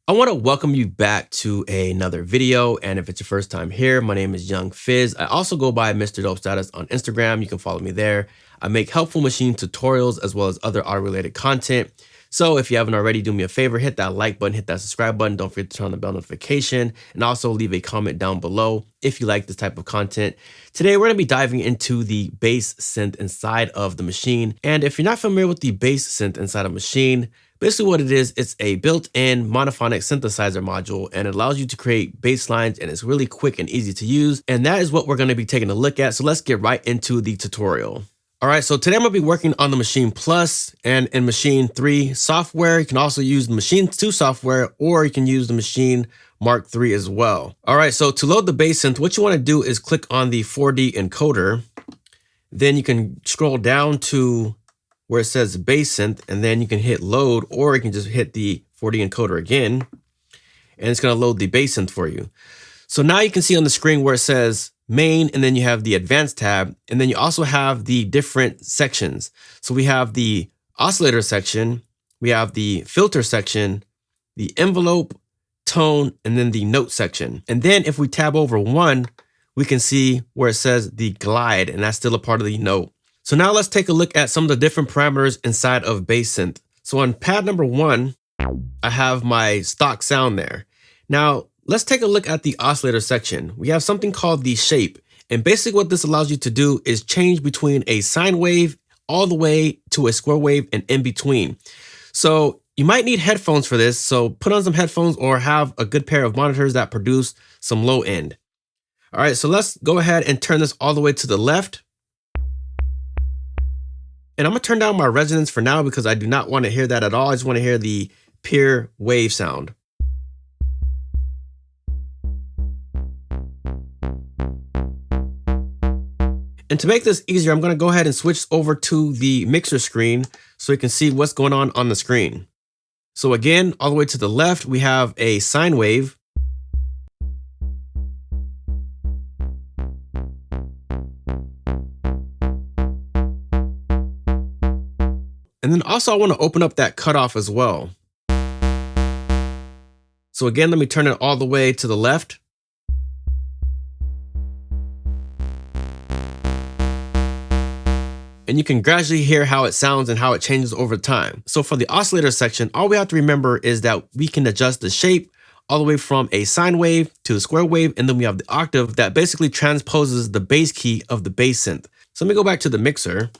I want to welcome you back to another video, and if it's your first time here, my name is Young Fizz. I also go by mr.dopestatus on Instagram. You can follow me there. I make helpful machine tutorials as well as other audio-related content. So if you haven't already, do me a favor, hit that like button, hit that subscribe button. Don't forget to turn on the bell notification, and also leave a comment down below if you like this type of content. Today, we're going to be diving into the bass synth inside of the machine. And if you're not familiar with the bass synth inside a machine, basically what it is, it's a built-in monophonic synthesizer module, and it allows you to create bass lines, and it's really quick and easy to use. And that is what we're going to be taking a look at. So let's get right into the tutorial. All right, so today I'm going to be working on the Machine Plus and in Machine 3 software. You can also use the Machine 2 software, or you can use the Machine Mark 3 as well. All right, so to load the bass synth, what you want to do is click on the 4D encoder. Then you can scroll down to where it says bass synth, and then you can hit load, or you can just hit the 4D encoder again, and it's going to load the bass synth for you. So now you can see on the screen where it says main, and then you have the advanced tab, and then you also have the different sections. So we have the oscillator section, we have the filter section, the envelope, tone, and then the note section. And then if we tab over one, we can see where it says the glide, and that's still a part of the note. So now let's take a look at some of the different parameters inside of bass synth. So on pad number 1, I have my stock sound there. Now let's take a look at the oscillator section. We have something called the shape. And basically what this allows you to do is change between a sine wave all the way to a square wave and in between. So you might need headphones for this. So put on some headphones or have a good pair of monitors that produce some low end. All right, so let's go ahead and turn this all the way to the left. And I'm gonna turn down my resonance for now because I do not want to hear that at all. I just want to hear the pure wave sound. And to make this easier, I'm going to go ahead and switch over to the mixer screen so you can see what's going on the screen. So again, all the way to the left, we have a sine wave. And then also I want to open up that cutoff as well. So again, let me turn it all the way to the left. And you can gradually hear how it sounds and how it changes over time. So for the oscillator section, all we have to remember is that we can adjust the shape all the way from a sine wave to the square wave, and then we have the octave that basically transposes the bass key of the bass synth. So let me go back to the mixer,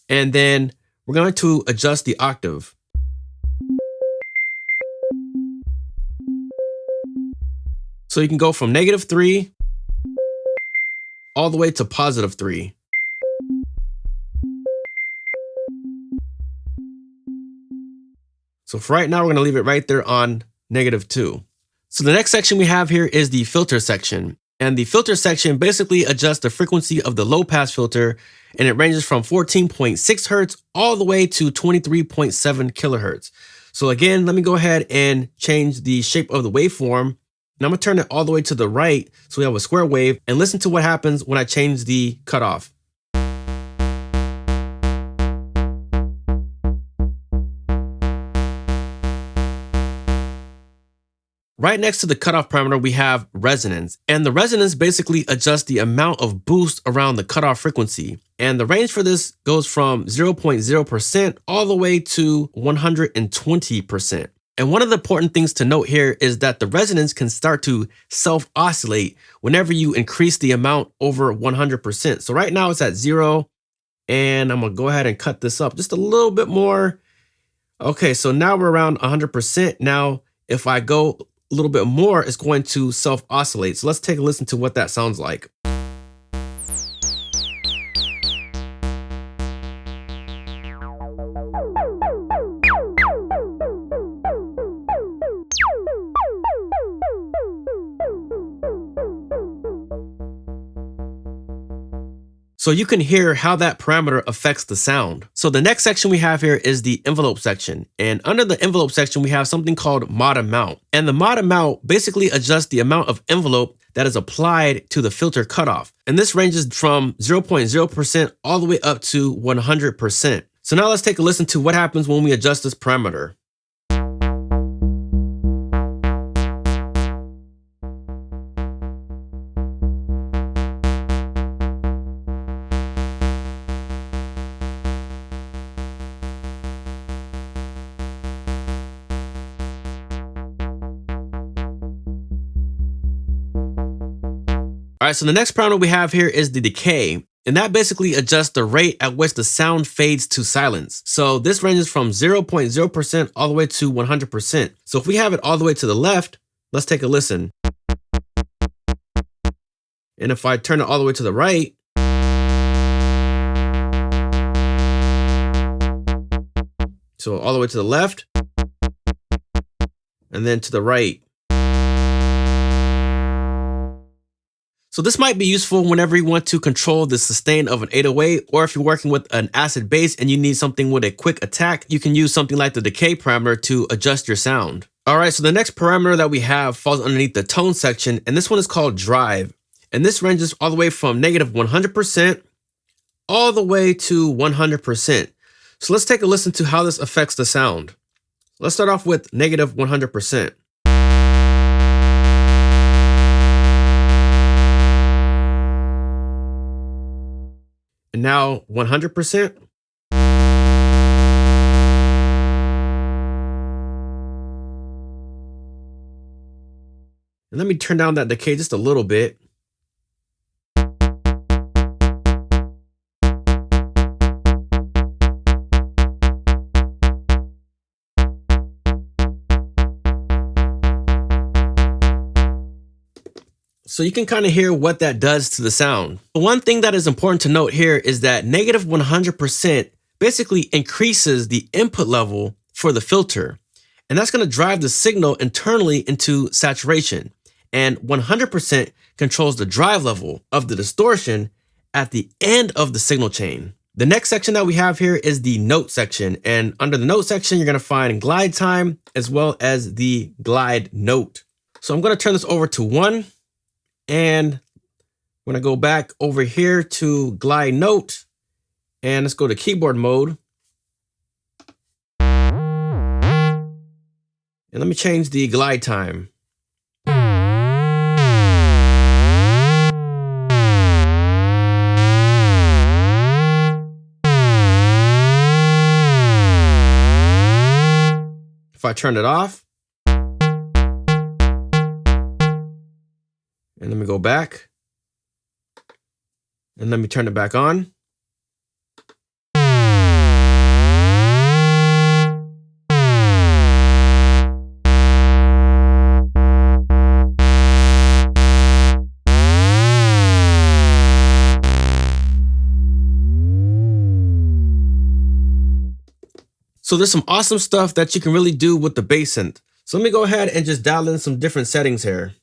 and then we're going to adjust the octave. So you can go from -3 all the way to +3. So for right now, we're going to leave it right there on -2. So the next section we have here is the filter section. And the filter section basically adjusts the frequency of the low pass filter, and it ranges from 14.6 hertz all the way to 23.7 kilohertz. So again, let me go ahead and change the shape of the waveform. And I'm going to turn it all the way to the right so we have a square wave, and listen to what happens when I change the cutoff. Right next to the cutoff parameter, we have resonance, and the resonance basically adjusts the amount of boost around the cutoff frequency. And the range for this goes from 0.0% all the way to 120%. And one of the important things to note here is that the resonance can start to self-oscillate whenever you increase the amount over 100%. So right now it's at 0, and I'm gonna go ahead and cut this up just a little bit more. Okay, so now we're around 100%. Now, if I go a little bit more, it's going to self-oscillate. So let's take a listen to what that sounds like. So you can hear how that parameter affects the sound. So the next section we have here is the envelope section. And under the envelope section, we have something called mod amount. And the mod amount basically adjusts the amount of envelope that is applied to the filter cutoff. And this ranges from 0.0% all the way up to 100%. So now let's take a listen to what happens when we adjust this parameter. All right, so the next parameter we have here is the decay. And that basically adjusts the rate at which the sound fades to silence. So this ranges from 0.0% all the way to 100%. So if we have it all the way to the left, let's take a listen. And if I turn it all the way to the right, so all the way to the left, and then to the right. So this might be useful whenever you want to control the sustain of an 808, or if you're working with an acid bass and you need something with a quick attack, you can use something like the decay parameter to adjust your sound. All right, so the next parameter that we have falls underneath the tone section, and this one is called drive. And this ranges all the way from negative 100% all the way to 100%. So let's take a listen to how this affects the sound. Let's start off with negative 100%. And now 100%. And let me turn down that decay just a little bit. So you can kind of hear what that does to the sound. But one thing that is important to note here is that negative 100% basically increases the input level for the filter. And that's going to drive the signal internally into saturation. And 100% controls the drive level of the distortion at the end of the signal chain. The next section that we have here is the note section. And under the note section, you're going to find glide time as well as the glide note. So I'm going to turn this over to 1. And I'm going to go back over here to glide note, and let's go to keyboard mode. And let me change the glide time. If I turn it off, and let me go back, and let me turn it back on. So there's some awesome stuff that you can really do with the bass synth. So let me go ahead and just dial in some different settings here.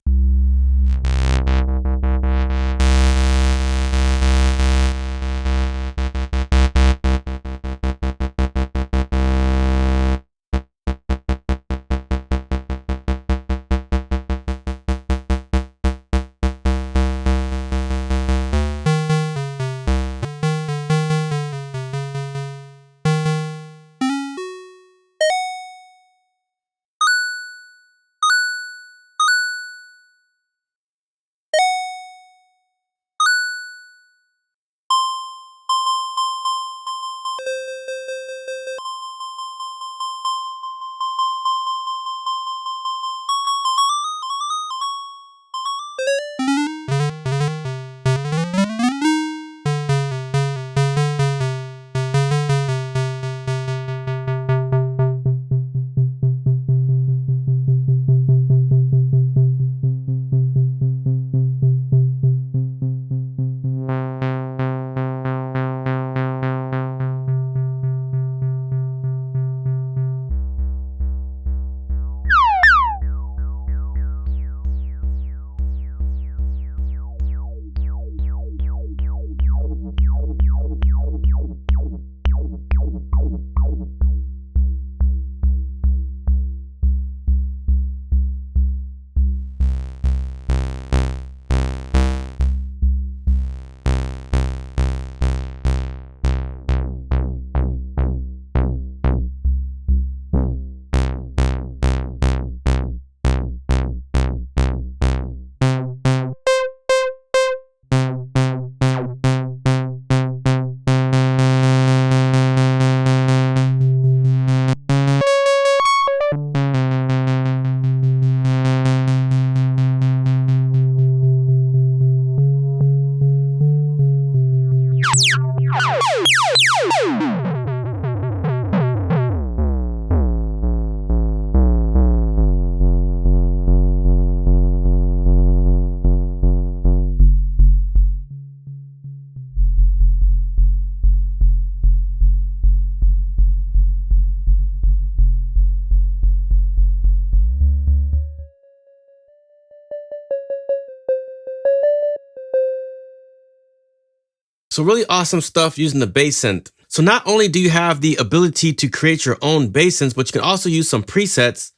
So really awesome stuff using the bass synth. So not only do you have the ability to create your own bass synths, but you can also use some presets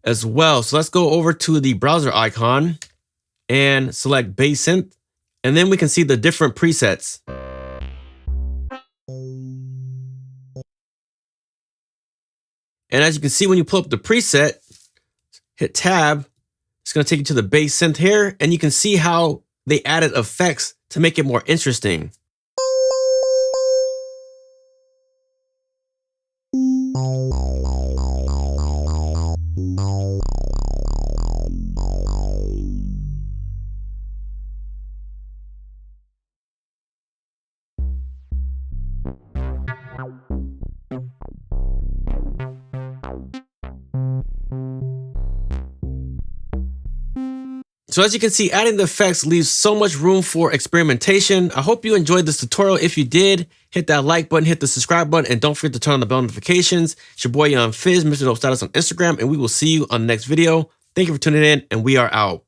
as well. So let's go over to the browser icon and select bass synth. And then we can see the different presets. And as you can see, when you pull up the preset, hit tab, it's going to take you to the bass synth here. And you can see how they added effects to make it more interesting. So as you can see, adding the effects leaves so much room for experimentation. I hope you enjoyed this tutorial. If you did, hit that like button, hit the subscribe button, and don't forget to turn on the bell notifications. It's your boy Young Fizz, Mr.dopestatus on Instagram, and we will see you on the next video. Thank you for tuning in, and we are out.